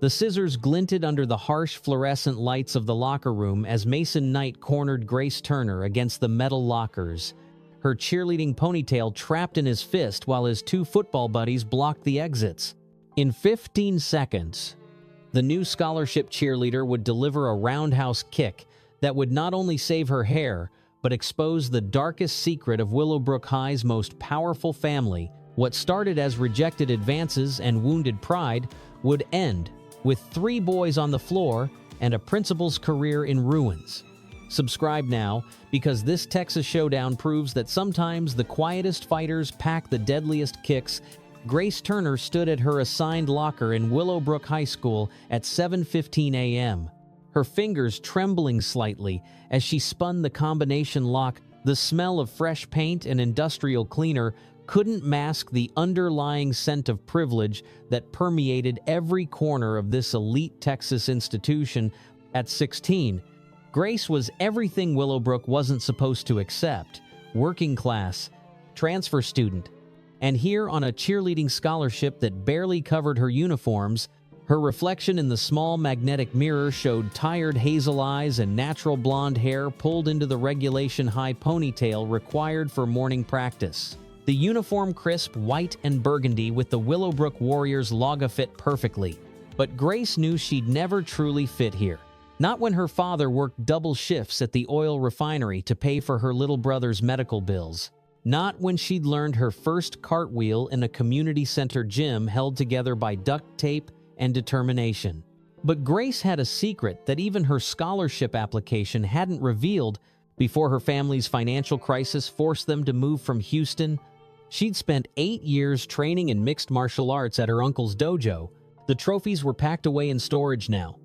The scissors glinted under the harsh fluorescent lights of the locker room as Mason Knight cornered Grace Turner against the metal lockers, her cheerleading ponytail trapped in his fist while his two football buddies blocked the exits. In 15 seconds, the new scholarship cheerleader would deliver a roundhouse kick that would not only save her hair, but expose the darkest secret of Willowbrook High's most powerful family. What started as rejected advances and wounded pride would end with 3 boys on the floor and a principal's career in ruins. Subscribe now, because this Texas showdown proves that sometimes the quietest fighters pack the deadliest kicks. Grace Turner stood at her assigned locker in Willowbrook High School at 7:15 a.m., her fingers trembling slightly as she spun the combination lock. The smell of fresh paint and industrial cleaner couldn't mask the underlying scent of privilege that permeated every corner of this elite Texas institution. At 16, Grace was everything Willowbrook wasn't supposed to accept: working class, transfer student, and here on a cheerleading scholarship that barely covered her uniforms. Her reflection in the small magnetic mirror showed tired hazel eyes and natural blonde hair pulled into the regulation high ponytail required for morning practice. The uniform crisp white and burgundy with the Willowbrook Warriors logo fit perfectly. But Grace knew she'd never truly fit here. Not when her father worked double shifts at the oil refinery to pay for her little brother's medical bills. Not when she'd learned her first cartwheel in a community center gym held together by duct tape and determination. But Grace had a secret that even her scholarship application hadn't revealed. Before her family's financial crisis forced them to move from Houston, she'd spent 8 years training in mixed martial arts at her uncle's dojo. The trophies were packed away in storage now,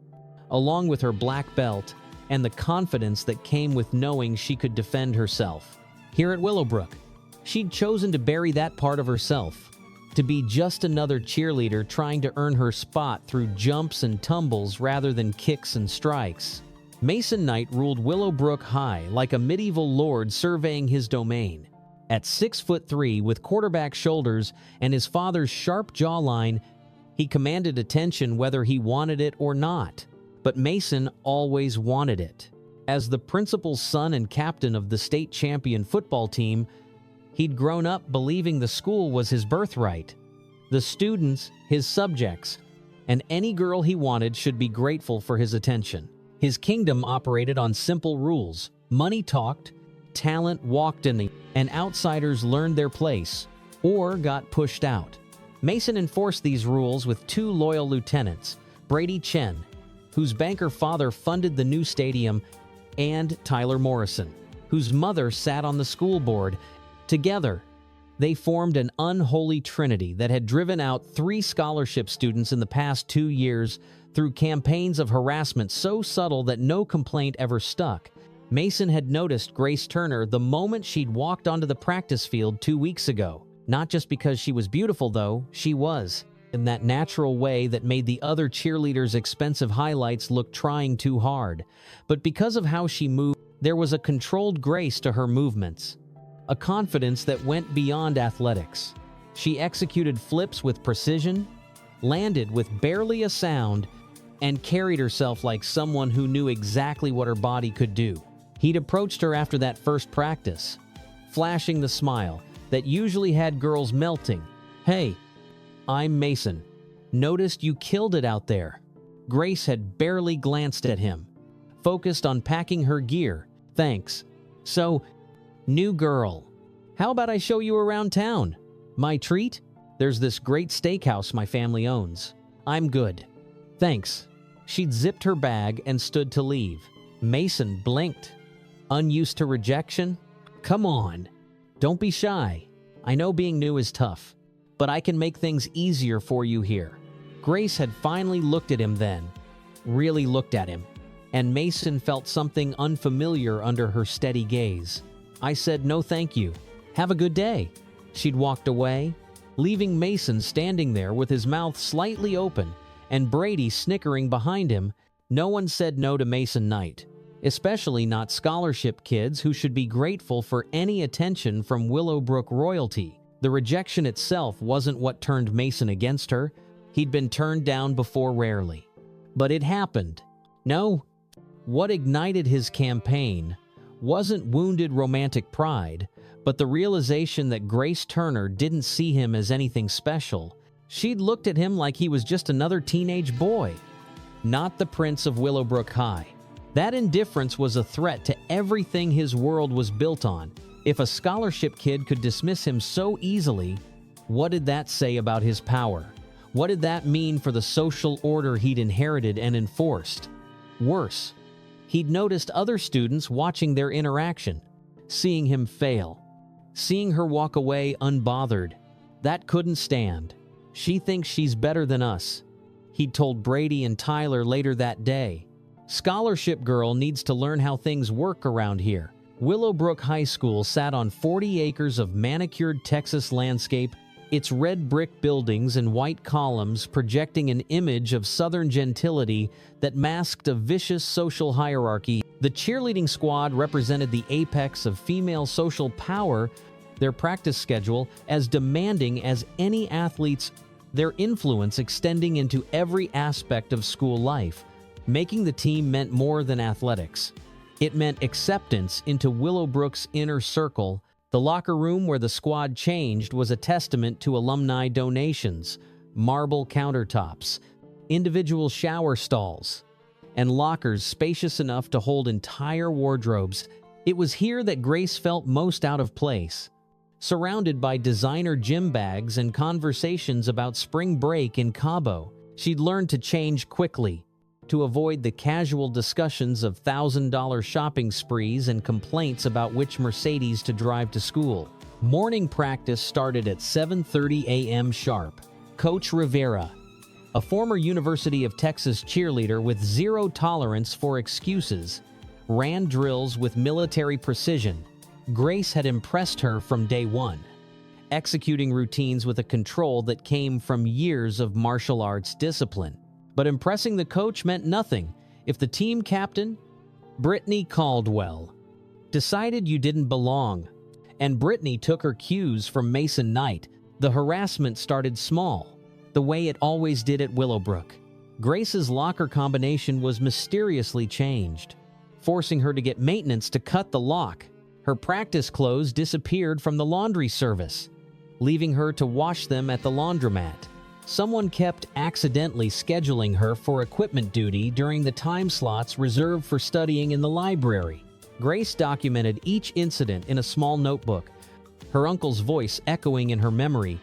along with her black belt and the confidence that came with knowing she could defend herself. Here at Willowbrook, she'd chosen to bury that part of herself, to be just another cheerleader trying to earn her spot through jumps and tumbles rather than kicks and strikes. Mason Knight ruled Willowbrook High like a medieval lord surveying his domain. At 6'3" with quarterback shoulders and his father's sharp jawline, he commanded attention whether he wanted it or not. But Mason always wanted it. As the principal's son and captain of the state champion football team, he'd grown up believing the school was his birthright, the students his subjects, and any girl he wanted should be grateful for his attention. His kingdom operated on simple rules. Money talked, talent walked in, and outsiders learned their place or got pushed out. Mason enforced these rules with 2 loyal lieutenants, Brady Chen, whose banker father funded the new stadium, and Tyler Morrison, whose mother sat on the school board. Together, they formed an unholy trinity that had driven out 3 scholarship students in the past 2 years through campaigns of harassment so subtle that no complaint ever stuck. Mason had noticed Grace Turner the moment she'd walked onto the practice field 2 weeks ago. Not just because she was beautiful, though, she was, in that natural way that made the other cheerleaders' expensive highlights look trying too hard. But because of how she moved, there was a controlled grace to her movements, a confidence that went beyond athletics. She executed flips with precision, landed with barely a sound, and carried herself like someone who knew exactly what her body could do. He'd approached her after that first practice, flashing the smile that usually had girls melting. "Hey, I'm Mason. Noticed you killed it out there." Grace had barely glanced at him, focused on packing her gear. "Thanks. So, new girl, how about I show you around town? My treat? There's this great steakhouse my family owns. I'm good. Thanks." She'd zipped her bag and stood to leave. Mason blinked. Unused to rejection? "Come on. Don't be shy. I know being new is tough, but I can make things easier for you here." Grace had finally looked at him then, really looked at him, and Mason felt something unfamiliar under her steady gaze. "I said no thank you. Have a good day." She'd walked away, leaving Mason standing there with his mouth slightly open and Brady snickering behind him. No one said no to Mason Knight, especially not scholarship kids who should be grateful for any attention from Willowbrook royalty. The rejection itself wasn't what turned Mason against her. He'd been turned down before rarely. But it happened. No, what ignited his campaign wasn't wounded romantic pride, but the realization that Grace Turner didn't see him as anything special. She'd looked at him like he was just another teenage boy, not the prince of Willowbrook High. That indifference was a threat to everything his world was built on. If a scholarship kid could dismiss him so easily, what did that say about his power? What did that mean for the social order he'd inherited and enforced? Worse, he'd noticed other students watching their interaction, seeing him fail, seeing her walk away unbothered. That couldn't stand. She thinks she's better than us, he'd told Brady and Tyler later that day. Scholarship girl needs to learn how things work around here. Willowbrook High School sat on 40 acres of manicured Texas landscape, its red brick buildings and white columns projecting an image of Southern gentility that masked a vicious social hierarchy. The cheerleading squad represented the apex of female social power, their practice schedule as demanding as any athlete's, their influence extending into every aspect of school life. Making the team meant more than athletics. It meant acceptance into Willowbrook's inner circle. The locker room where the squad changed was a testament to alumni donations, marble countertops, individual shower stalls, and lockers spacious enough to hold entire wardrobes. It was here that Grace felt most out of place, surrounded by designer gym bags and conversations about spring break in Cabo. She'd learned to change quickly, to avoid the casual discussions of $1,000 shopping sprees and complaints about which Mercedes to drive to school. Morning practice started at 7:30 a.m. sharp. Coach Rivera, a former University of Texas cheerleader with zero tolerance for excuses, ran drills with military precision. Grace had impressed her from day one, executing routines with a control that came from years of martial arts discipline. But impressing the coach meant nothing if the team captain, Brittany Caldwell, decided you didn't belong. And Brittany took her cues from Mason Knight. The harassment started small, the way it always did at Willowbrook. Grace's locker combination was mysteriously changed, forcing her to get maintenance to cut the lock. Her practice clothes disappeared from the laundry service, leaving her to wash them at the laundromat. Someone kept accidentally scheduling her for equipment duty during the time slots reserved for studying in the library. Grace documented each incident in a small notebook, her uncle's voice echoing in her memory.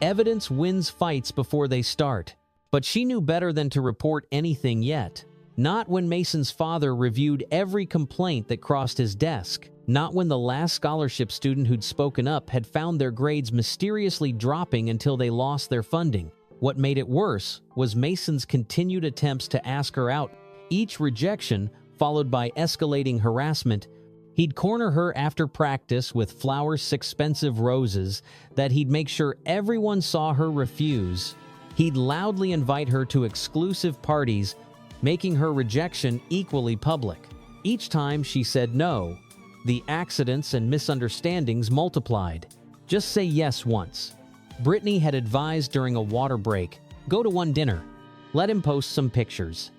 Evidence wins fights before they start. But she knew better than to report anything yet. Not when Mason's father reviewed every complaint that crossed his desk. Not when the last scholarship student who'd spoken up had found their grades mysteriously dropping until they lost their funding. What made it worse was Mason's continued attempts to ask her out. Each rejection, followed by escalating harassment. He'd corner her after practice with flowers, expensive roses that he'd make sure everyone saw her refuse. He'd loudly invite her to exclusive parties, making her rejection equally public. Each time she said no, the accidents and misunderstandings multiplied. Just say yes once. Brittany had advised during a water break, go to one dinner, let him post some pictures.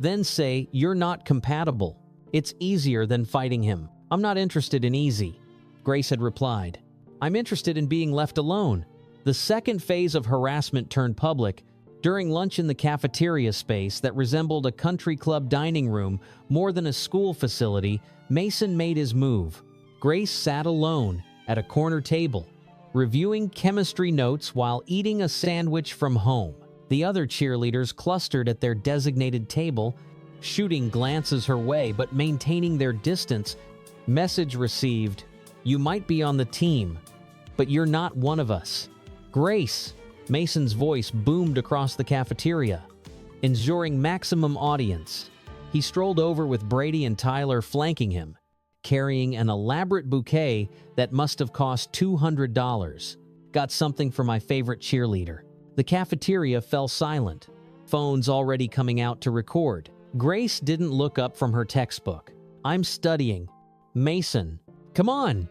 Then say, you're not compatible. It's easier than fighting him. I'm not interested in easy. Grace had replied, I'm interested in being left alone. The second phase of harassment turned public. During lunch in the cafeteria space that resembled a country club dining room more than a school facility, Mason made his move. Grace sat alone at a corner table, reviewing chemistry notes while eating a sandwich from home. The other cheerleaders clustered at their designated table, shooting glances her way but maintaining their distance. Message received, you might be on the team, but you're not one of us. Grace, Mason's voice boomed across the cafeteria, ensuring maximum audience. He strolled over with Brady and Tyler flanking him, carrying an elaborate bouquet that must have cost $200. Got something for my favorite cheerleader. The cafeteria fell silent, phones already coming out to record. Grace didn't look up from her textbook. I'm studying. Mason, come on,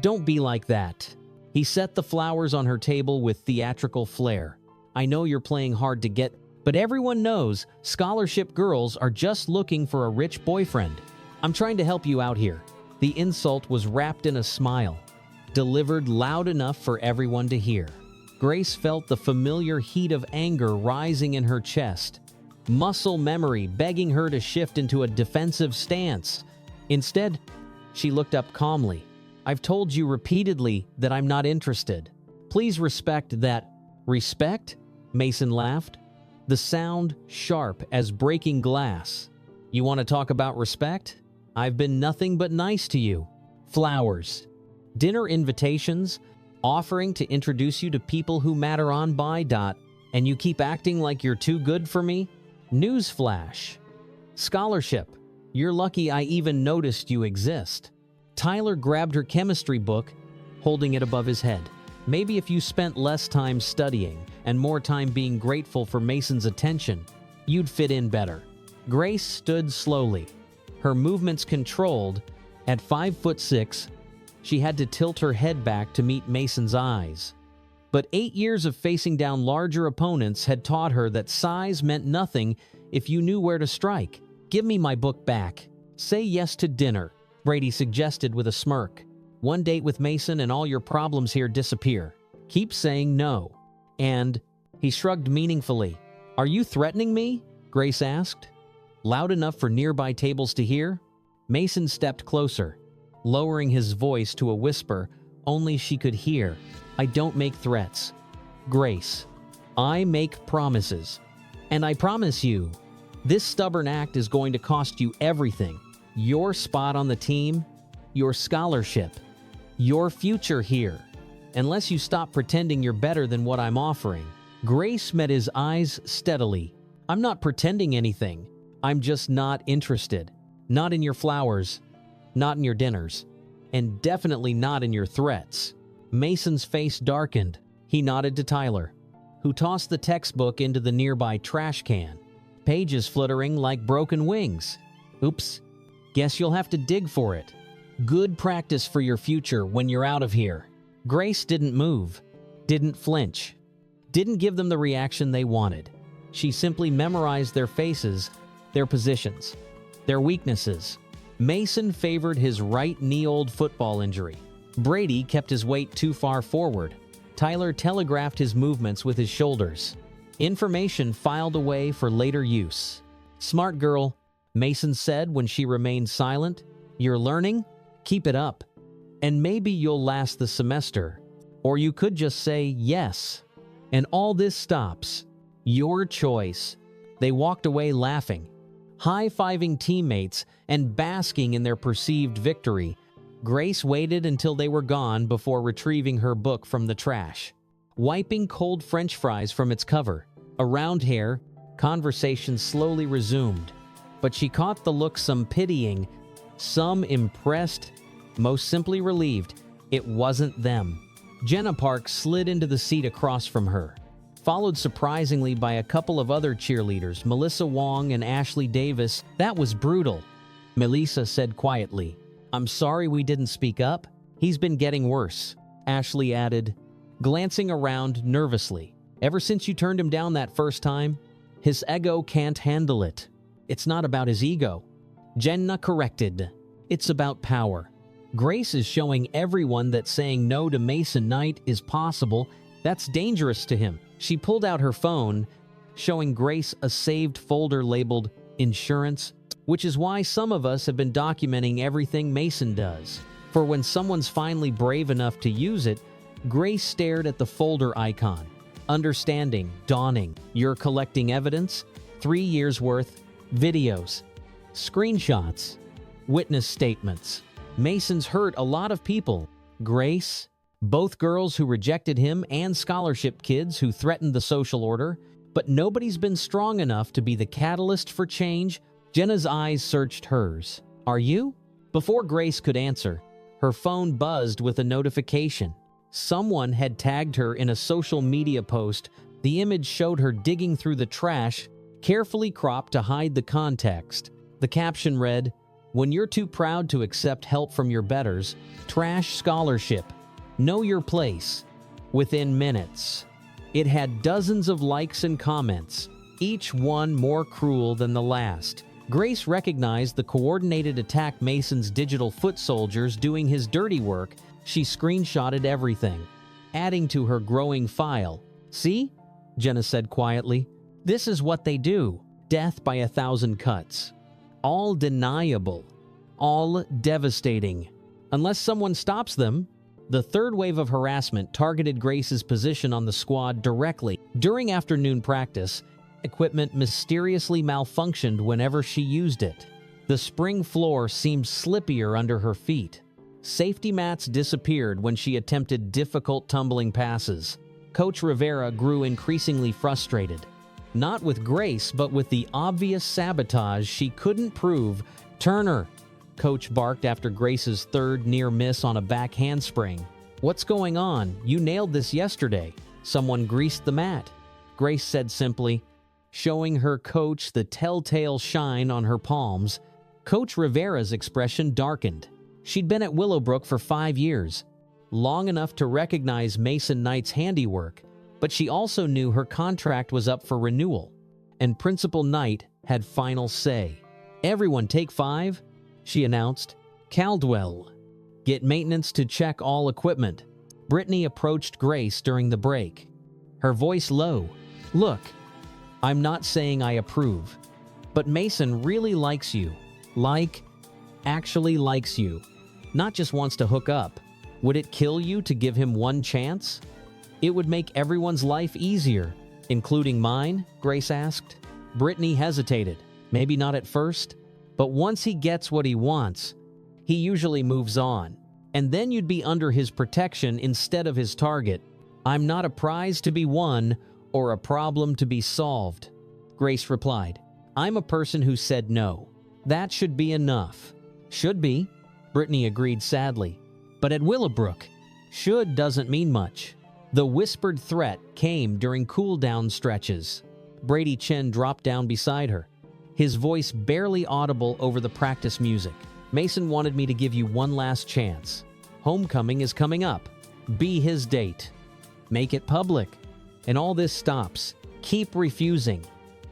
don't be like that. He set the flowers on her table with theatrical flair. I know you're playing hard to get, but everyone knows scholarship girls are just looking for a rich boyfriend. I'm trying to help you out here." The insult was wrapped in a smile, delivered loud enough for everyone to hear. Grace felt the familiar heat of anger rising in her chest, muscle memory begging her to shift into a defensive stance. Instead, she looked up calmly. "I've told you repeatedly that I'm not interested. Please respect that." "Respect?" Mason laughed, the sound sharp as breaking glass. "You want to talk about respect? I've been nothing but nice to you. Flowers, dinner invitations, offering to introduce you to people who matter on by dot, and you keep acting like you're too good for me? Newsflash. Scholarship. You're lucky I even noticed you exist." Tyler grabbed her chemistry book, holding it above his head. "Maybe if you spent less time studying and more time being grateful for Mason's attention, you'd fit in better." Grace stood slowly, her movements controlled. At 5'6", she had to tilt her head back to meet Mason's eyes. But 8 years of facing down larger opponents had taught her that size meant nothing if you knew where to strike. "Give me my book back. Say yes to dinner," Brady suggested with a smirk. "One date with Mason and all your problems here disappear. Keep saying no." And he shrugged meaningfully. "Are you threatening me?" Grace asked. Loud enough for nearby tables to hear? Mason stepped closer, lowering his voice to a whisper only she could hear. "I don't make threats, Grace. I make promises. And I promise you, this stubborn act is going to cost you everything. Your spot on the team, your scholarship, your future here. Unless you stop pretending you're better than what I'm offering." Grace met his eyes steadily. "I'm not pretending anything. I'm just not interested. Not in your flowers, not in your dinners, and definitely not in your threats." Mason's face darkened. He nodded to Tyler, who tossed the textbook into the nearby trash can, pages fluttering like broken wings. "Oops, guess you'll have to dig for it. Good practice for your future when you're out of here." Grace didn't move, didn't flinch, didn't give them the reaction they wanted. She simply memorized their faces, their positions, their weaknesses. Mason favored his right knee-old football injury. Brady kept his weight too far forward. Tyler telegraphed his movements with his shoulders. Information filed away for later use. "Smart girl," Mason said when she remained silent. "You're learning? Keep it up. And maybe you'll last the semester. Or you could just say yes. And all this stops. Your choice." They walked away laughing, high-fiving teammates and basking in their perceived victory. Grace waited until they were gone before retrieving her book from the trash. Wiping cold French fries from its cover, around hair, conversation slowly resumed. But she caught the look, some pitying, some impressed, most simply relieved. It wasn't them. Jenna Park slid into the seat across from her, followed surprisingly by a couple of other cheerleaders, Melissa Wong and Ashley Davis. "That was brutal," Melissa said quietly. "I'm sorry we didn't speak up. He's been getting worse," Ashley added, glancing around nervously. "Ever since you turned him down that first time, his ego can't handle it." "It's not about his ego," Jenna corrected. "It's about power. Grace is showing everyone that saying no to Mason Knight is possible. That's dangerous to him." She pulled out her phone, showing Grace a saved folder labeled "Insurance," which is why some of us have been documenting everything Mason does. For when someone's finally brave enough to use it, Grace stared at the folder icon. Understanding dawning. "You're collecting evidence? 3 years worth, videos, screenshots, witness statements. Mason's hurt a lot of people. Grace, both girls who rejected him and scholarship kids who threatened the social order, but nobody's been strong enough to be the catalyst for change." Jenna's eyes searched hers. "Are you?" Before Grace could answer, her phone buzzed with a notification. Someone had tagged her in a social media post. The image showed her digging through the trash, carefully cropped to hide the context. The caption read, "When you're too proud to accept help from your betters, trash scholarship. Know your place." Within minutes, It had dozens of likes and comments, each one more cruel than the last. Grace recognized the coordinated attack Mason's digital foot soldiers doing his dirty work. She screenshotted everything, adding to her growing file. "See?" Jenna said quietly. "This is what they do. Death by 1,000 cuts. All deniable. All devastating. Unless someone stops them." The third wave of harassment targeted Grace's position on the squad directly. During afternoon practice, equipment mysteriously malfunctioned whenever she used it. The spring floor seemed slippier under her feet. Safety mats disappeared when she attempted difficult tumbling passes. Coach Rivera grew increasingly frustrated. Not with Grace, but with the obvious sabotage she couldn't prove. "Turner," Coach barked after Grace's third near miss on a back handspring. "What's going on? You nailed this yesterday. Someone greased the mat," Grace said simply, showing her coach the telltale shine on her palms. Coach Rivera's expression darkened. She'd been at Willowbrook for 5 years, long enough to recognize Mason Knight's handiwork, but she also knew her contract was up for renewal, and Principal Knight had final say. "Everyone take 5, she announced. "Caldwell, get maintenance to check all equipment." Brittany approached Grace during the break, her voice low. "Look, I'm not saying I approve, but Mason really likes you. Actually likes you. Not just wants to hook up. Would it kill you to give him one chance?" "It would make everyone's life easier, including mine?" Grace asked. Brittany hesitated. "Maybe not at first, but once he gets what he wants, he usually moves on. And then you'd be under his protection instead of his target. I'm not a prize to be won or a problem to be solved," Grace replied. "I'm a person who said no. That should be enough." "Should be," Brittany agreed sadly. "But at Willowbrook, should doesn't mean much." The whispered threat came during cool-down stretches. Brady Chen dropped down beside her, his voice barely audible over the practice music. "Mason wanted me to give you one last chance. Homecoming is coming up. Be his date. Make it public. And all this stops. Keep refusing.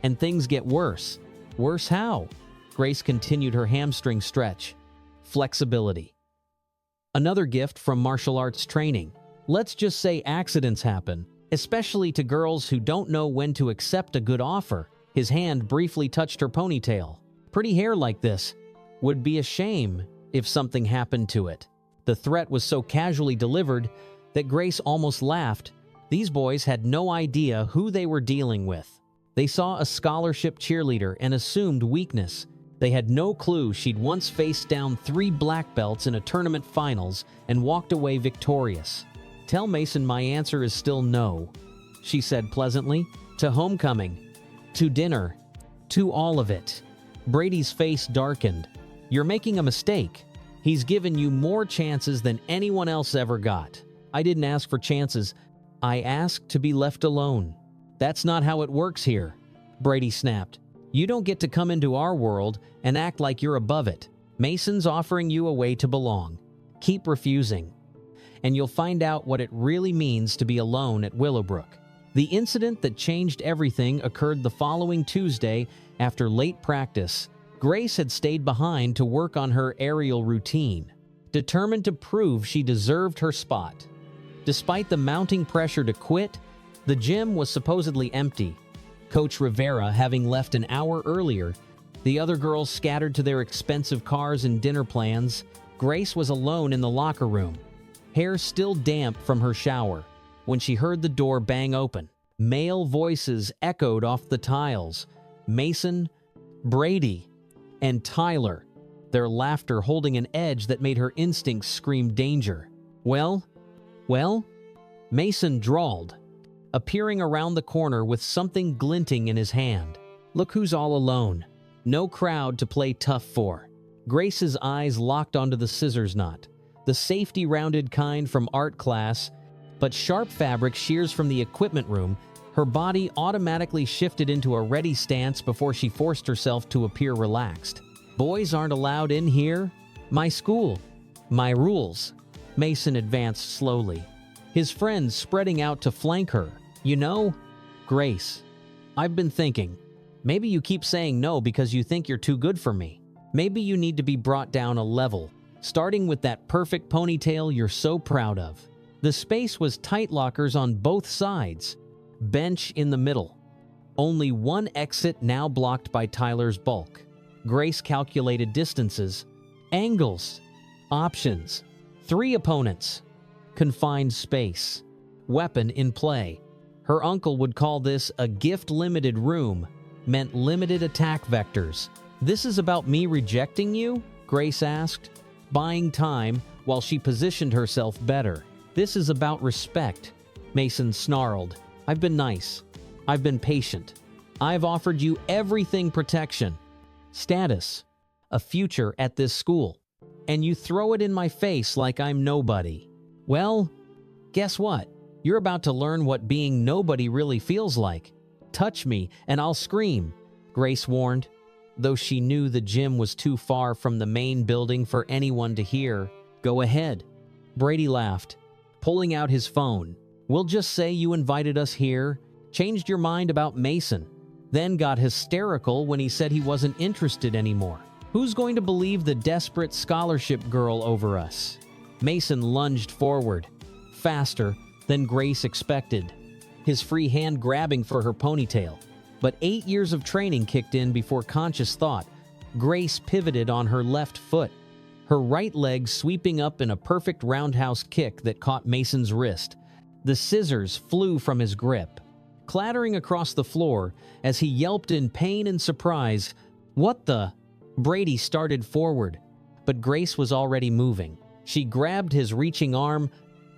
And things get worse." "Worse how?" Grace continued her hamstring stretch. "Flexibility. Another gift from martial arts training. Let's just say accidents happen, especially to girls who don't know when to accept a good offer." His hand briefly touched her ponytail. "Pretty hair like this. Would be a shame if something happened to it." The threat was so casually delivered that Grace almost laughed. These boys had no idea who they were dealing with. They saw a scholarship cheerleader and assumed weakness. They had no clue she'd once faced down 3 black belts in a tournament finals and walked away victorious. "Tell Mason my answer is still no," she said pleasantly. "To homecoming. To dinner. To all of it." Brady's face darkened. "You're making a mistake. He's given you more chances than anyone else ever got." "I didn't ask for chances. I asked to be left alone." "That's not how it works here," Brady snapped. "You don't get to come into our world and act like you're above it. Mason's offering you a way to belong. Keep refusing, and you'll find out what it really means to be alone at Willowbrook." The incident that changed everything occurred the following Tuesday after late practice. Grace had stayed behind to work on her aerial routine, determined to prove she deserved her spot. Despite the mounting pressure to quit, the gym was supposedly empty. Coach Rivera having left an hour earlier, the other girls scattered to their expensive cars and dinner plans. Grace was alone in the locker room, hair still damp from her shower, when she heard the door bang open. Male voices echoed off the tiles. Mason, Brady, and Tyler, their laughter holding an edge that made her instincts scream danger. Well? Mason drawled, appearing around the corner with something glinting in his hand. "Look who's all alone. No crowd to play tough for." Grace's eyes locked onto the scissors knot, the safety-rounded kind from art class, but sharp fabric shears from the equipment room. Her body automatically shifted into a ready stance before she forced herself to appear relaxed. "Boys aren't allowed in here. My school. My rules." Mason advanced slowly, his friends spreading out to flank her. You know, Grace, I've been thinking, maybe you keep saying no because you think you're too good for me. Maybe you need to be brought down a level, starting with that perfect ponytail you're so proud of. The space was tight lockers on both sides, bench in the middle. Only one exit now blocked by Tyler's bulk. Grace calculated distances, angles, options, 3 opponents, confined space, weapon in play. Her uncle would call this a gift-limited room, meant limited attack vectors. "This is about me rejecting you?" Grace asked, buying time while she positioned herself better. "This is about respect," Mason snarled. "I've been nice. I've been patient. I've offered you everything: protection, status, a future at this school. And you throw it in my face like I'm nobody. Well, guess what? You're about to learn what being nobody really feels like. Touch me and I'll scream," Grace warned, though she knew the gym was too far from the main building for anyone to hear. "Go ahead," Brady laughed, pulling out his phone. "We'll just say you invited us here, changed your mind about Mason, then got hysterical when he said he wasn't interested anymore. Who's going to believe the desperate scholarship girl over us?" Mason lunged forward, faster than Grace expected, his free hand grabbing for her ponytail. But 8 years of training kicked in before conscious thought. Grace pivoted on her left foot, her right leg sweeping up in a perfect roundhouse kick that caught Mason's wrist. The scissors flew from his grip, clattering across the floor as he yelped in pain and surprise. "What the?" Brady started forward, but Grace was already moving. She grabbed his reaching arm,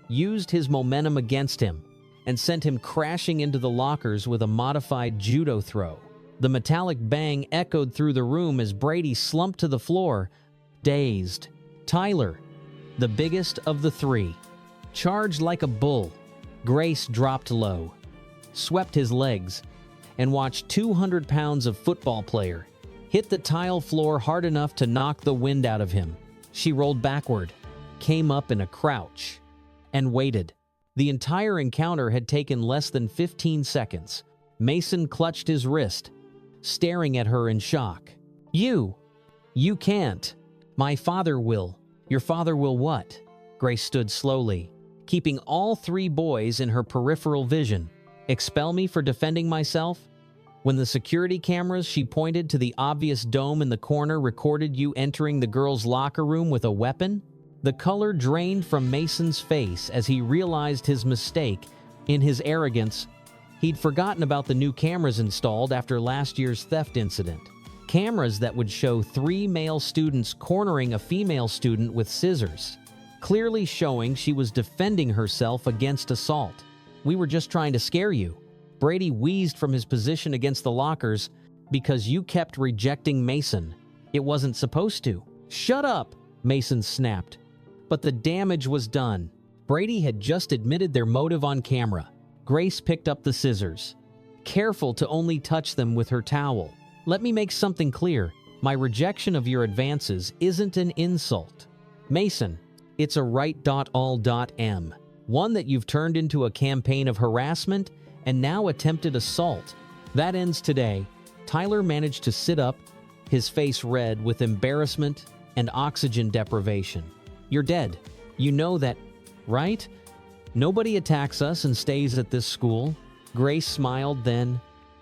used his momentum against him, and sent him crashing into the lockers with a modified judo throw. The metallic bang echoed through the room as Brady slumped to the floor, dazed. Tyler, the biggest of the 3, charged like a bull. Grace dropped low, swept his legs, and watched 200 pounds of football player hit the tile floor hard enough to knock the wind out of him. She rolled backward, came up in a crouch, and waited. The entire encounter had taken less than 15 seconds. Mason clutched his wrist, staring at her in shock. You can't. My father will." "Your father will what?" Grace stood slowly, keeping all 3 boys in her peripheral vision. "Expel me for defending myself? When the security cameras," she pointed to the obvious dome in the corner, "recorded you entering the girls' locker room with a weapon?" The color drained from Mason's face as he realized his mistake. In his arrogance, he'd forgotten about the new cameras installed after last year's theft incident. Cameras that would show 3 male students cornering a female student with scissors, clearly showing she was defending herself against assault. "We were just trying to scare you." Brady wheezed from his position against the lockers. "Because you kept rejecting Mason. It wasn't supposed to." "Shut up," Mason snapped. But the damage was done. Brady had just admitted their motive on camera. Grace picked up the scissors, careful to only touch them with her towel. "Let me make something clear. My rejection of your advances isn't an insult. Mason, it's a right.all.m. One that you've turned into a campaign of harassment and now attempted assault. That ends today." Tyler managed to sit up, his face red with embarrassment and oxygen deprivation. "You're dead. You know that, right? Nobody attacks us and stays at this school." Grace smiled then,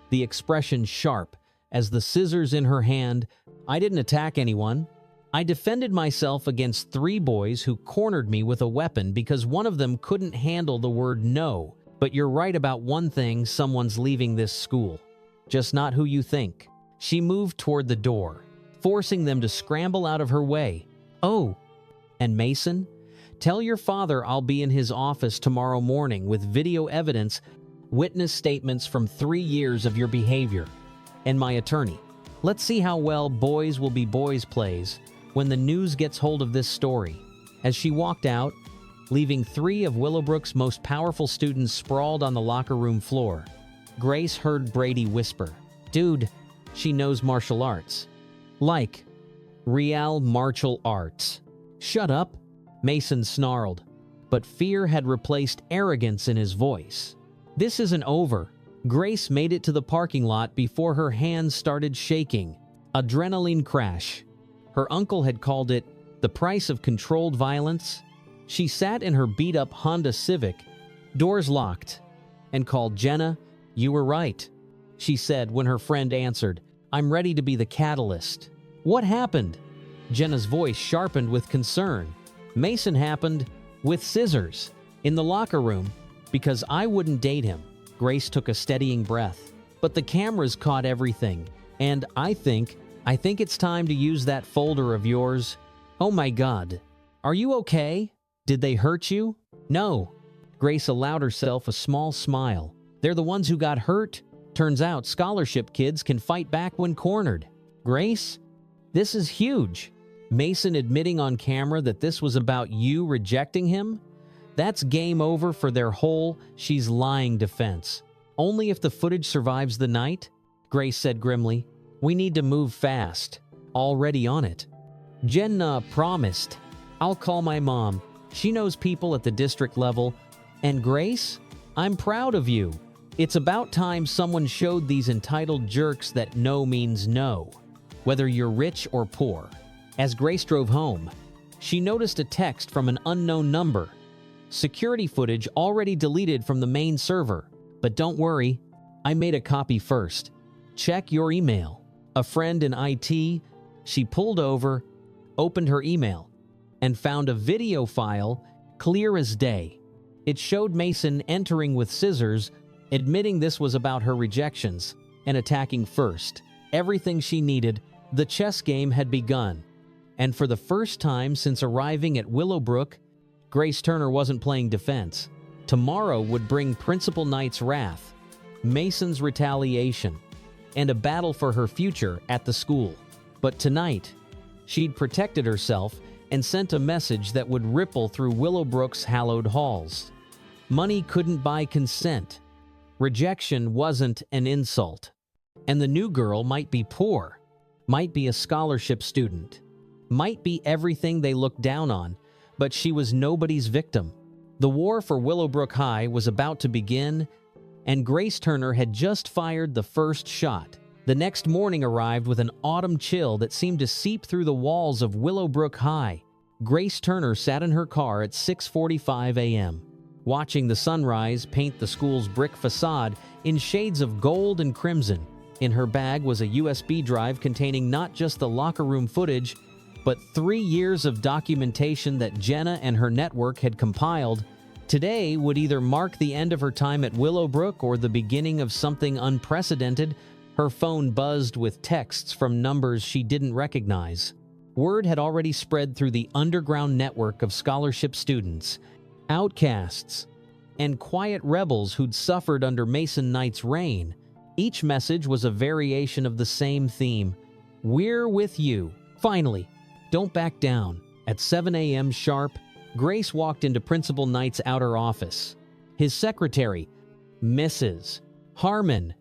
the expression sharp as the scissors in her hand. "I didn't attack anyone. I defended myself against 3 boys who cornered me with a weapon because one of them couldn't handle the word no. But you're right about one thing: someone's leaving this school. Just not who you think." She moved toward the door, forcing them to scramble out of her way. "Oh, and Mason, tell your father I'll be in his office tomorrow morning with video evidence, witness statements from 3 years of your behavior, and my attorney. Let's see how well Boys Will Be Boys plays when the news gets hold of this story." As she walked out, leaving 3 of Willowbrook's most powerful students sprawled on the locker room floor, Grace heard Brady whisper, "Dude, she knows martial arts. Like, real martial arts." "Shut up," Mason snarled, but fear had replaced arrogance in his voice. This isn't over. Grace made it to the parking lot before her hands started shaking. Adrenaline crash. Her uncle had called it the price of controlled violence. She sat in her beat-up Honda Civic, doors locked, and called, "Jenna, you were right," she said when her friend answered, "I'm ready to be the catalyst." "What happened?" Jenna's voice sharpened with concern. "Mason happened with scissors in the locker room because I wouldn't date him." Grace took a steadying breath. "But the cameras caught everything, and I think it's time to use that folder of yours." "Oh my God. Are you okay? Did they hurt you?" "No." Grace allowed herself a small smile. "They're the ones who got hurt. Turns out scholarship kids can fight back when cornered." "Grace, this is huge. Mason admitting on camera that this was about you rejecting him? That's game over for their whole 'she's lying' defense. Only if the footage survives the night," Grace said grimly. "We need to move fast." "Already on it." Jenna promised. "I'll call my mom. She knows people at the district level. And Grace, I'm proud of you. It's about time someone showed these entitled jerks that no means no, whether you're rich or poor." As Grace drove home, she noticed a text from an unknown number. "Security footage already deleted from the main server, but don't worry, I made a copy first. Check your email." A friend in IT, she pulled over, opened her email, and found a video file clear as day. It showed Mason entering with scissors, admitting this was about her rejections, and attacking first. Everything she needed, the chess game had begun. And for the first time since arriving at Willowbrook, Grace Turner wasn't playing defense. Tomorrow would bring Principal Knight's wrath, Mason's retaliation, and a battle for her future at the school. But tonight, she'd protected herself and sent a message that would ripple through Willowbrook's hallowed halls. Money couldn't buy consent. Rejection wasn't an insult. And the new girl might be poor, might be a scholarship student, might be everything they looked down on, but she was nobody's victim. The war for Willowbrook High was about to begin, and Grace Turner had just fired the first shot. The next morning arrived with an autumn chill that seemed to seep through the walls of Willowbrook High. Grace Turner sat in her car at 6:45 a.m., watching the sunrise paint the school's brick facade in shades of gold and crimson. In her bag was a USB drive containing not just the locker room footage, but 3 years of documentation that Jenna and her network had compiled. Today would either mark the end of her time at Willowbrook or the beginning of something unprecedented. Her phone buzzed with texts from numbers she didn't recognize. Word had already spread through the underground network of scholarship students, outcasts, and quiet rebels who'd suffered under Mason Knight's reign. Each message was a variation of the same theme: "We're with you. Finally, don't back down." At 7 a.m. sharp, Grace walked into Principal Knight's outer office. His secretary, Mrs. Harmon,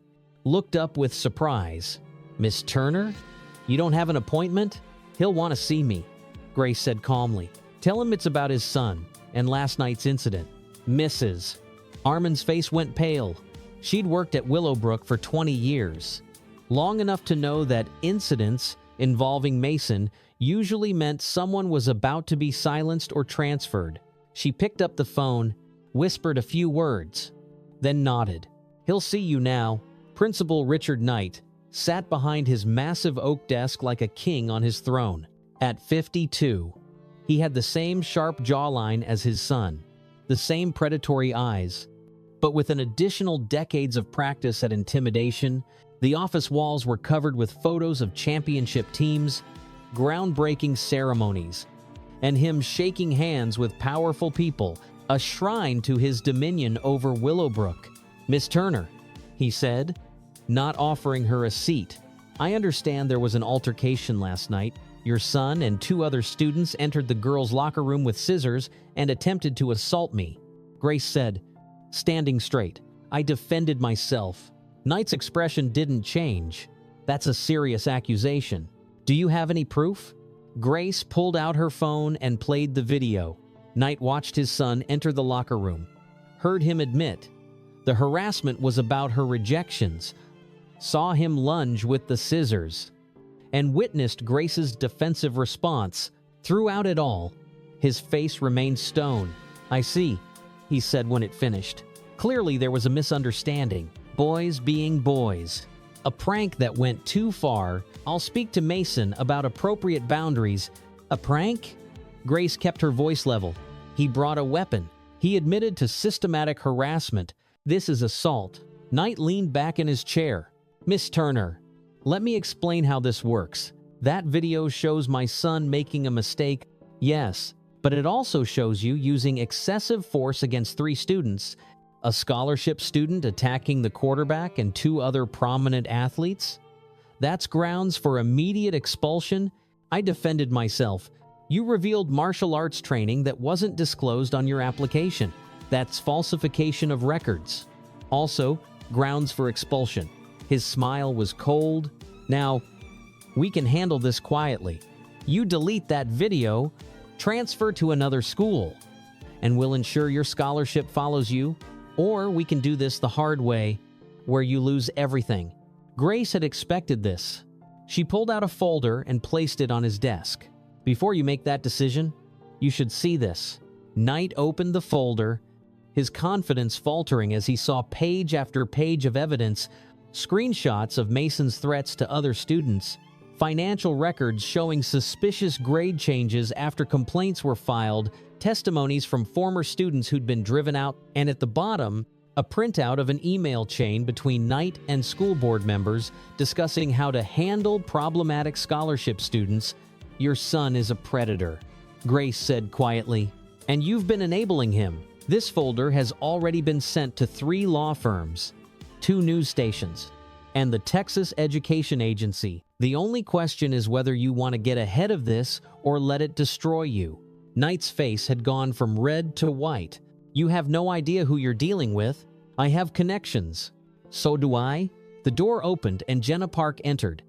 looked up with surprise. "Miss Turner? You don't have an appointment? He'll want to see me," Grace said calmly. "Tell him it's about his son and last night's incident." Mrs. Harmon's face went pale. She'd worked at Willowbrook for 20 years, long enough to know that incidents involving Mason usually meant someone was about to be silenced or transferred. She picked up the phone, whispered a few words, then nodded. "He'll see you now." Principal Richard Knight sat behind his massive oak desk like a king on his throne. At 52, he had the same sharp jawline as his son, the same predatory eyes. But with an additional decades of practice at intimidation, the office walls were covered with photos of championship teams, groundbreaking ceremonies, and him shaking hands with powerful people, a shrine to his dominion over Willowbrook. "Miss Turner," he said, not offering her a seat. "I understand there was an altercation last night. Your son and 2 other students entered the girls' locker room with scissors and attempted to assault me." Grace said, standing straight. "I defended myself." Knight's expression didn't change. "That's a serious accusation. Do you have any proof?" Grace pulled out her phone and played the video. Knight watched his son enter the locker room, heard him admit, The harassment was about her rejections. Saw him lunge with the scissors, and witnessed Grace's defensive response. Throughout it all, his face remained stone. "I see," he said when it finished. Clearly there was a misunderstanding. Boys being boys. A prank that went too far. "I'll speak to Mason about appropriate boundaries." "A prank?" Grace kept her voice level. "He brought a weapon. He admitted to systematic harassment. This is assault." Knight leaned back in his chair. "Miss Turner, let me explain how this works. That video shows my son making a mistake, yes, but it also shows you using excessive force against 3 students, a scholarship student attacking the quarterback and 2 other prominent athletes. That's grounds for immediate expulsion." I defended myself. "You revealed martial arts training that wasn't disclosed on your application. That's falsification of records. Also, grounds for expulsion." His smile was cold. "Now, we can handle this quietly. You delete that video, transfer to another school, and we'll ensure your scholarship follows you. Or we can do this the hard way, where you lose everything." Grace had expected this. She pulled out a folder and placed it on his desk. "Before you make that decision, you should see this." Knight opened the folder, his confidence faltering as he saw page after page of evidence, screenshots of Mason's threats to other students, financial records showing suspicious grade changes after complaints were filed, testimonies from former students who'd been driven out, and at the bottom, a printout of an email chain between Knight and school board members discussing how to handle problematic scholarship students. "Your son is a predator," Grace said quietly, "and you've been enabling him." This folder has already been sent to 3 law firms, 2 news stations, and the Texas Education Agency. The only question is whether you want to get ahead of this or let it destroy you. Knight's face had gone from red to white. "You have no idea who you're dealing with. I have connections." "So do I." The door opened and Jenna Park entered,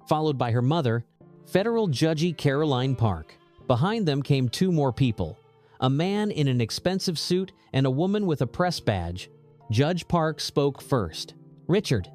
followed by her mother, Federal Judge Caroline Park. Behind them came 2 more people, a man in an expensive suit and a woman with a press badge. Judge Park spoke first. "Richard,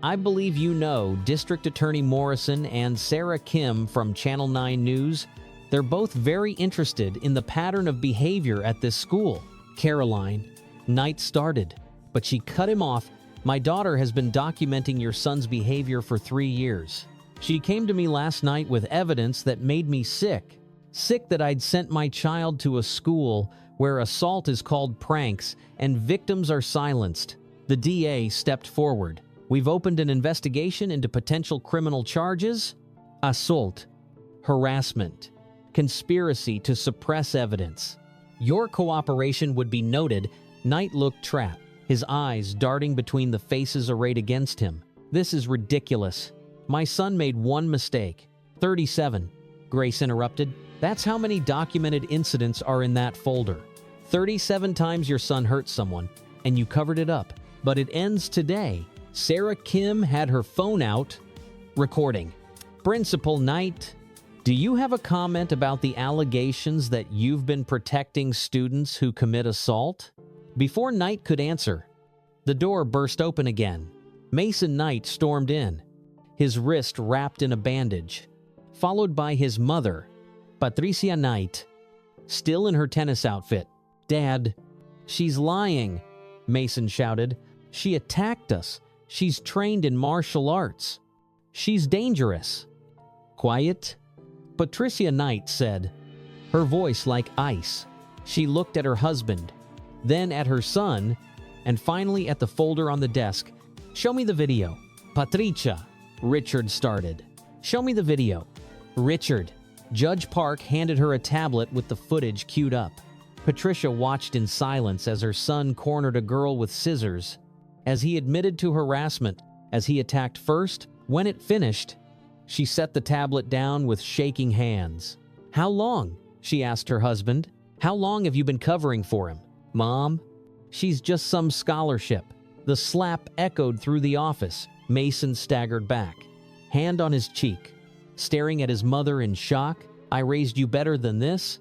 I believe you know District Attorney Morrison and Sarah Kim from Channel 9 News. They're both very interested in the pattern of behavior at this school." "Caroline," Knight started, but she cut him off. "My daughter has been documenting your son's behavior for 3 years. She came to me last night with evidence that made me sick. Sick that I'd sent my child to a school where assault is called pranks and victims are silenced." The DA stepped forward. "We've opened an investigation into potential criminal charges: assault, harassment, conspiracy to suppress evidence. Your cooperation would be noted." Knight looked trapped, his eyes darting between the faces arrayed against him. "This is ridiculous. My son made one mistake." 37, Grace interrupted. "That's how many documented incidents are in that folder. 37 times your son hurt someone, and you covered it up. But it ends today. Sarah Kim had her phone out, recording." "Principal Knight, do you have a comment about the allegations that you've been protecting students who commit assault?" Before Knight could answer, the door burst open again. Mason Knight stormed in, his wrist wrapped in a bandage, followed by his mother, Patricia Knight, still in her tennis outfit. "Dad, she's lying," Mason shouted. "She attacked us. She's trained in martial arts. She's dangerous." "Quiet," Patricia Knight said, her voice like ice. She looked at her husband, then at her son, and finally at the folder on the desk. "Show me the video." "Patricia," Richard started. "Show me the video." "Richard." Judge Park handed her a tablet with the footage queued up. Patricia watched in silence as her son cornered a girl with scissors, as he admitted to harassment, as he attacked first. When it finished, she set the tablet down with shaking hands. "How long?" she asked her husband. "How long have you been covering for him?" "Mom, she's just some scholarship." The slap echoed through the office. Mason staggered back, hand on his cheek, staring at his mother in shock. "I raised you better than this,"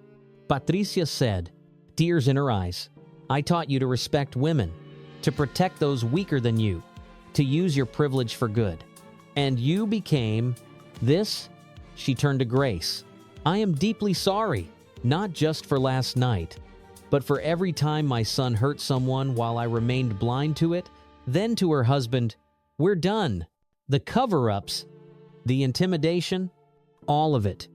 Patricia said, tears in her eyes. "I taught you to respect women. to protect those weaker than you, to use your privilege for good. And you became this?" She turned to Grace. "I am deeply sorry, not just for last night, but for every time my son hurt someone while I remained blind to it." Then to her husband, "We're done. The cover-ups, the intimidation, all of it.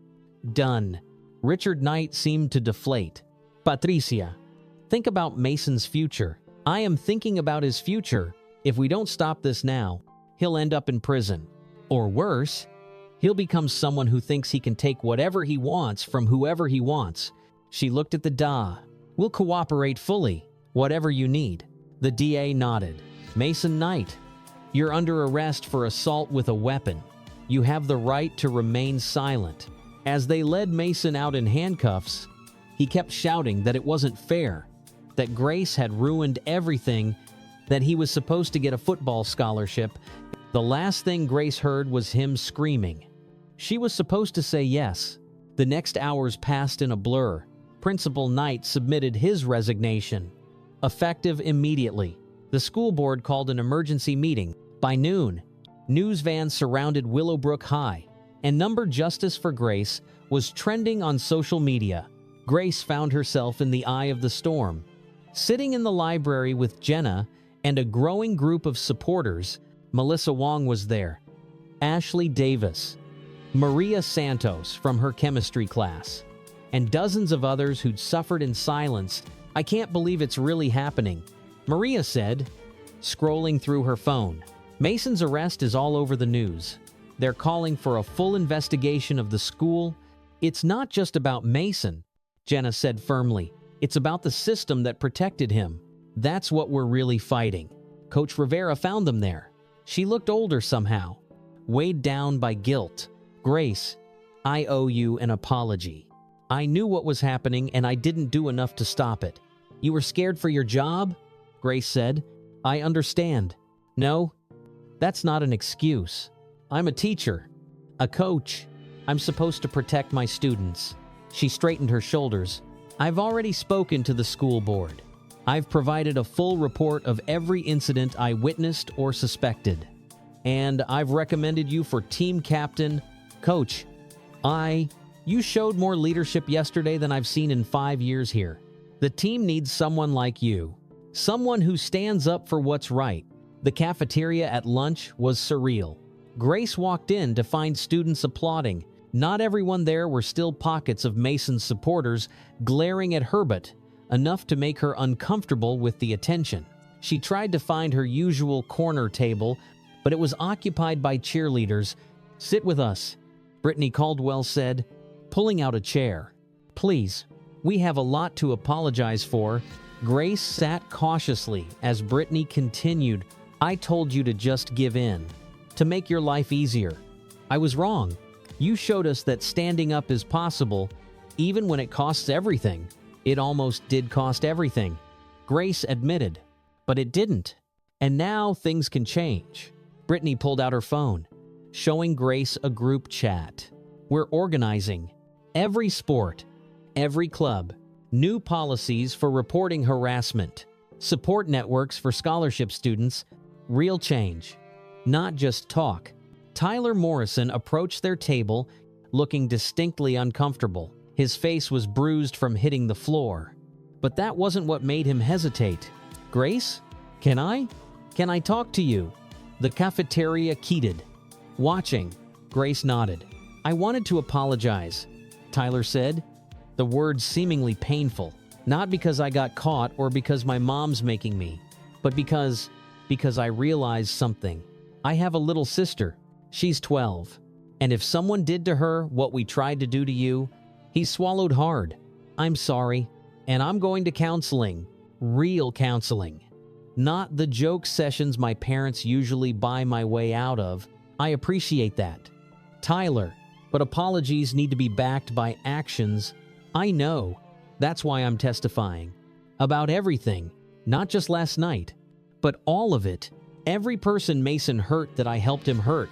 Done." Richard Knight seemed to deflate. "Patricia, think about Mason's future." "I am thinking about his future. If we don't stop this now, he'll end up in prison. Or worse, he'll become someone who thinks he can take whatever he wants from whoever he wants." She looked at the DA. "We'll cooperate fully, whatever you need." The DA nodded. "Mason Knight, you're under arrest for assault with a weapon. You have the right to remain silent." As they led Mason out in handcuffs, he kept shouting that it wasn't fair, that Grace had ruined everything, that he was supposed to get a football scholarship. The last thing Grace heard was him screaming. She was supposed to say yes. The next hours passed in a blur. Principal Knight submitted his resignation, effective immediately. The school board called an emergency meeting. By noon, news vans surrounded Willowbrook High, and number justice for Grace was trending on social media. Grace found herself in the eye of the storm. Sitting in the library with Jenna and a growing group of supporters, Melissa Wong was there, Ashley Davis, Maria Santos from her chemistry class, and dozens of others who'd suffered in silence. "I can't believe it's really happening," Maria said, scrolling through her phone. "Mason's arrest is all over the news. They're calling for a full investigation of the school." "It's not just about Mason," Jenna said firmly. "It's about the system that protected him. That's what we're really fighting." Coach Rivera found them there. She looked older somehow, weighed down by guilt. "Grace, I owe you an apology. I knew what was happening and I didn't do enough to stop it." "You were scared for your job?" Grace said. "I understand. No, that's not an excuse. I'm a teacher, a coach. I'm supposed to protect my students." She straightened her shoulders. "I've already spoken to the school board. I've provided a full report of every incident I witnessed or suspected. And I've recommended you for team captain. Coach, you showed more leadership yesterday than I've seen in 5 years here. The team needs someone like you. Someone who stands up for what's right." The cafeteria at lunch was surreal. Grace walked in to find students applauding. Not everyone there were still pockets of Mason's supporters glaring at Herbert, enough to make her uncomfortable with the attention. She tried to find her usual corner table, but it was occupied by cheerleaders. "Sit with us," Brittany Caldwell said, pulling out a chair. "Please, we have a lot to apologize for." Grace sat cautiously as Brittany continued. "I told you to just give in, to make your life easier. I was wrong. You showed us that standing up is possible, even when it costs everything." "It almost did cost everything," Grace admitted, "but it didn't. And now things can change." Brittany pulled out her phone, showing Grace a group chat. "We're organizing. Every sport, every club. New policies for reporting harassment. Support networks for scholarship students. Real change. Not just talk." Tyler Morrison approached their table, looking distinctly uncomfortable. His face was bruised from hitting the floor. But that wasn't what made him hesitate. "Grace, can I talk to you?" The cafeteria keyed. Watching, Grace nodded. "I wanted to apologize," Tyler said, the words seemingly painful. "Not because I got caught or because my mom's making me, but because I realized something. I have a little sister. She's 12. And if someone did to her what we tried to do to you," he swallowed hard. "I'm sorry, and I'm going to counseling. Real counseling. Not the joke sessions my parents usually buy my way out of. I appreciate that, Tyler, but apologies need to be backed by actions. I know. That's why I'm testifying. About everything, not just last night, but all of it. Every person Mason hurt that I helped him hurt.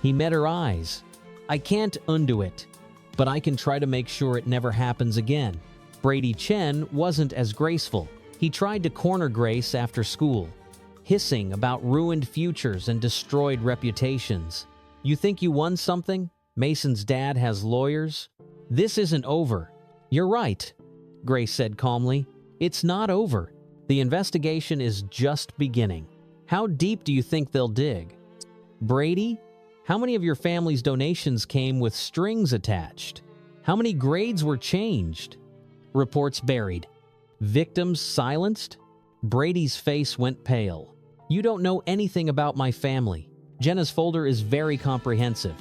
He met her eyes. I can't undo it, but I can try to make sure it never happens again." Brady Chen wasn't as graceful. He tried to corner Grace after school. hissing about ruined futures and destroyed reputations. You think you won something? Mason's dad has lawyers? This isn't over. You're right, Grace said calmly. It's not over. The investigation is just beginning. How deep do you think they'll dig? Brady, how many of your family's donations came with strings attached? How many grades were changed? Reports buried. Victims silenced? Brady's face went pale. You don't know anything about my family. Jenna's folder is very comprehensive.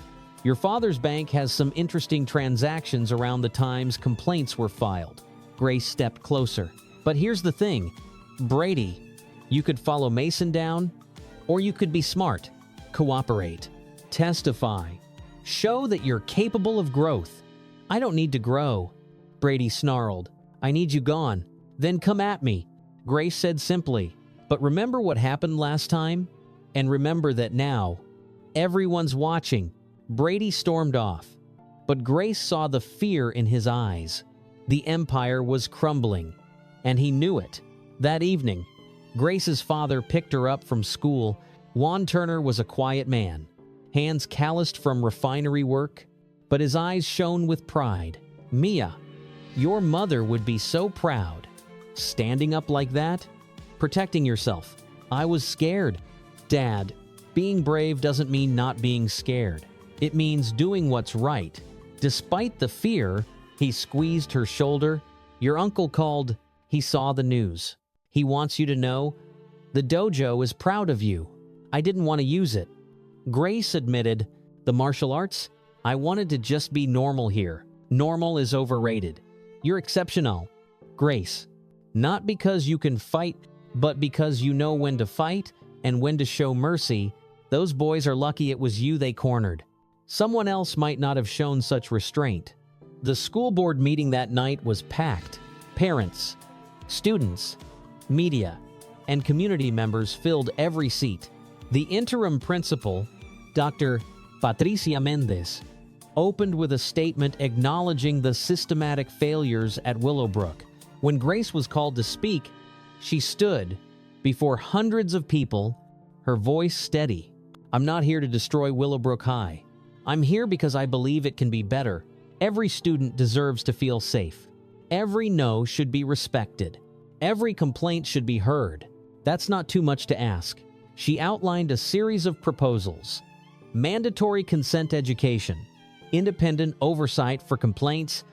Your father's bank has some interesting transactions around the times complaints were filed. Grace stepped closer. But here's the thing, Brady, you could follow Mason down, or you could be smart, cooperate, testify, show that you're capable of growth. I don't need to grow, Brady snarled. I need you gone. Then come at me, Grace said simply. But remember what happened last time? And remember that now, everyone's watching. Brady stormed off, but Grace saw the fear in his eyes. The empire was crumbling, and he knew it. That evening, Grace's father picked her up from school. Juan Turner was a quiet man, hands calloused from refinery work, but his eyes shone with pride. Mia, your mother would be so proud. Standing up like that, protecting yourself. I was scared. Dad, being brave doesn't mean not being scared. It means doing what's right. Despite the fear, he squeezed her shoulder. Your uncle called. He saw the news. He wants you to know the dojo is proud of you. I didn't want to use it. Grace admitted, the martial arts? I wanted to just be normal here. Normal is overrated. You're exceptional, Grace. Not because you can fight, but because you know when to fight and when to show mercy. Those boys are lucky it was you they cornered. Someone else might not have shown such restraint. The school board meeting that night was packed. Parents, students, media, and community members filled every seat. The interim principal, Dr. Patricia Mendez, opened with a statement acknowledging the systematic failures at Willowbrook. When Grace was called to speak, she stood before hundreds of people, her voice steady. I'm not here to destroy Willowbrook High. I'm here because I believe it can be better. Every student deserves to feel safe. Every no should be respected. Every complaint should be heard. That's not too much to ask. She outlined a series of proposals. Mandatory consent education, independent oversight for complaints,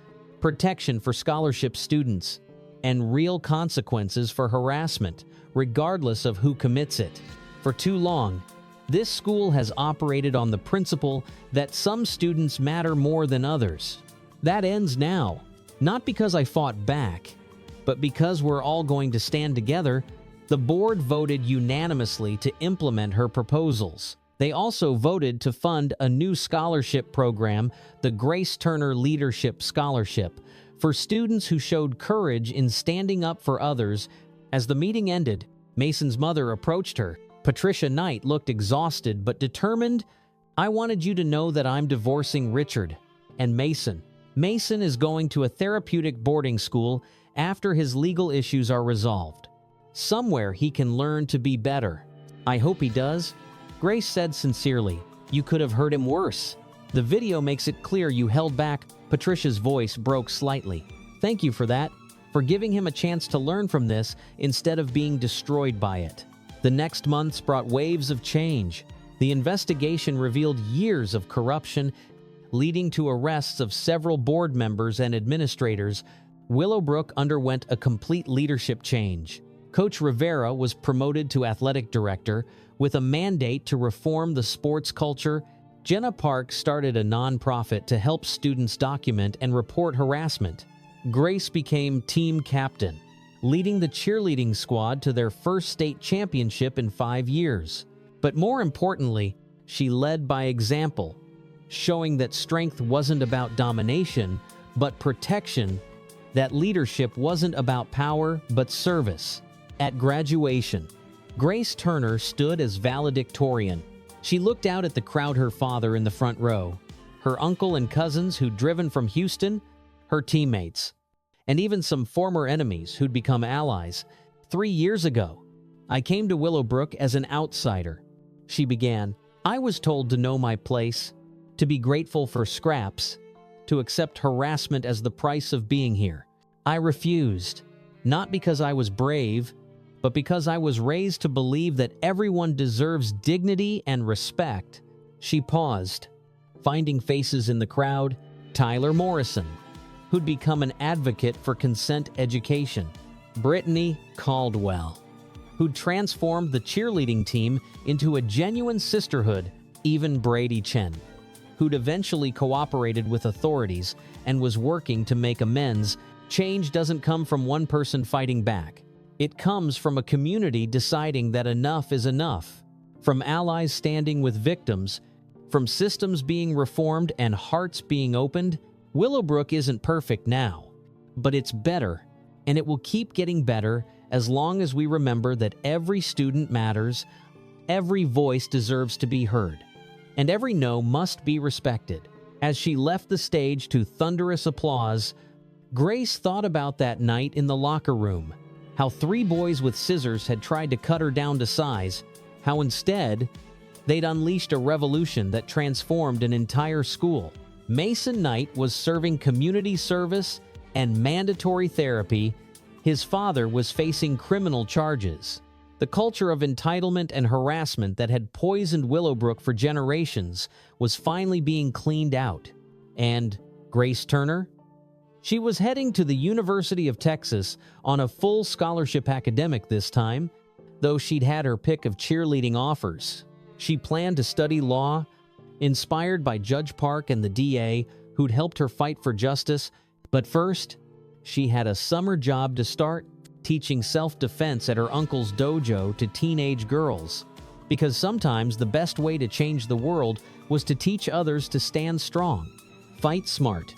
protection for scholarship students, and real consequences for harassment, regardless of who commits it. For too long, this school has operated on the principle that some students matter more than others. That ends now, not because I fought back, but because we're all going to stand together. The board voted unanimously to implement her proposals. They also voted to fund a new scholarship program, the Grace Turner Leadership Scholarship, for students who showed courage in standing up for others. As the meeting ended, Mason's mother approached her. Patricia Knight looked exhausted but determined. I wanted you to know that I'm divorcing Richard and Mason. Mason is going to a therapeutic boarding school after his legal issues are resolved. Somewhere he can learn to be better. I hope he does, Grace said sincerely. You could have hurt him worse. The video makes it clear you held back. Patricia's voice broke slightly. Thank you for that, for giving him a chance to learn from this instead of being destroyed by it. The next months brought waves of change. The investigation revealed years of corruption, leading to arrests of several board members and administrators. Willowbrook underwent a complete leadership change. Coach Rivera was promoted to athletic director with a mandate to reform the sports culture. Jenna Park started a nonprofit to help students document and report harassment. Grace became team captain, leading the cheerleading squad to their first state championship in 5 years. But more importantly, she led by example, showing that strength wasn't about domination, but protection, that leadership wasn't about power, but service. At graduation, Grace Turner stood as valedictorian. She looked out at the crowd, her father in the front row, her uncle and cousins who'd driven from Houston, her teammates, and even some former enemies who'd become allies. 3 years ago, I came to Willowbrook as an outsider," she began. "I was told to know my place, to be grateful for scraps, to accept harassment as the price of being here. I refused, not because I was brave, but because I was raised to believe that everyone deserves dignity and respect." She paused, finding faces in the crowd. Tyler Morrison, who'd become an advocate for consent education. Brittany Caldwell, who'd transformed the cheerleading team into a genuine sisterhood. Even Brady Chen, who'd eventually cooperated with authorities and was working to make amends. Change doesn't come from one person fighting back. It comes from a community deciding that enough is enough, from allies standing with victims, from systems being reformed and hearts being opened. Willowbrook isn't perfect now, but it's better, and it will keep getting better as long as we remember that every student matters, every voice deserves to be heard, and every no must be respected. As she left the stage to thunderous applause, Grace thought about that night in the locker room, how 3 boys with scissors had tried to cut her down to size, how instead, they'd unleashed a revolution that transformed an entire school. Mason Knight was serving community service and mandatory therapy. His father was facing criminal charges. The culture of entitlement and harassment that had poisoned Willowbrook for generations was finally being cleaned out. And Grace Turner? She was heading to the University of Texas on a full scholarship academic this time, though she'd had her pick of cheerleading offers. She planned to study law, inspired by Judge Park and the DA who'd helped her fight for justice. But first, she had a summer job to start, teaching self-defense at her uncle's dojo to teenage girls. Because sometimes the best way to change the world was to teach others to stand strong, fight smart,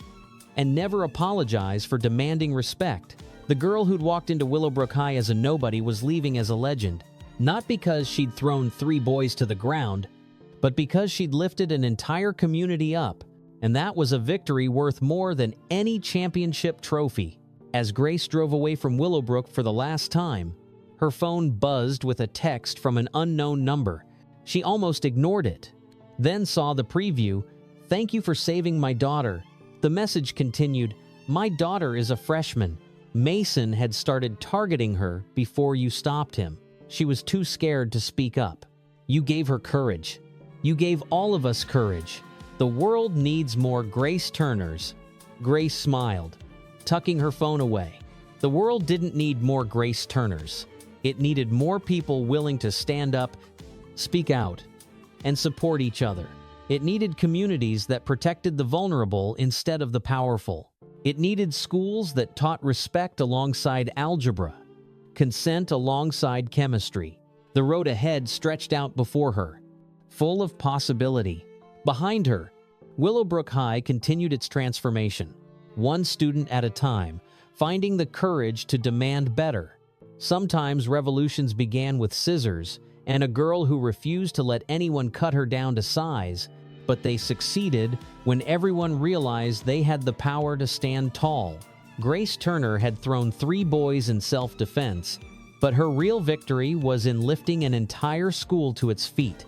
and never apologize for demanding respect. The girl who'd walked into Willowbrook High as a nobody was leaving as a legend, not because she'd thrown 3 boys to the ground, but because she'd lifted an entire community up, and that was a victory worth more than any championship trophy. As Grace drove away from Willowbrook for the last time, her phone buzzed with a text from an unknown number. She almost ignored it, then saw the preview. "Thank you for saving my daughter." The message continued, "My daughter is a freshman. Mason had started targeting her before you stopped him. She was too scared to speak up. You gave her courage. You gave all of us courage. The world needs more Grace Turners." Grace smiled, tucking her phone away. The world didn't need more Grace Turners. It needed more people willing to stand up, speak out, and support each other. It needed communities that protected the vulnerable instead of the powerful. It needed schools that taught respect alongside algebra, consent alongside chemistry. The road ahead stretched out before her, full of possibility. Behind her, Willowbrook High continued its transformation, one student at a time, finding the courage to demand better. Sometimes revolutions began with scissors and a girl who refused to let anyone cut her down to size, but they succeeded when everyone realized they had the power to stand tall. Grace Turner had thrown 3 boys in self-defense, but her real victory was in lifting an entire school to its feet.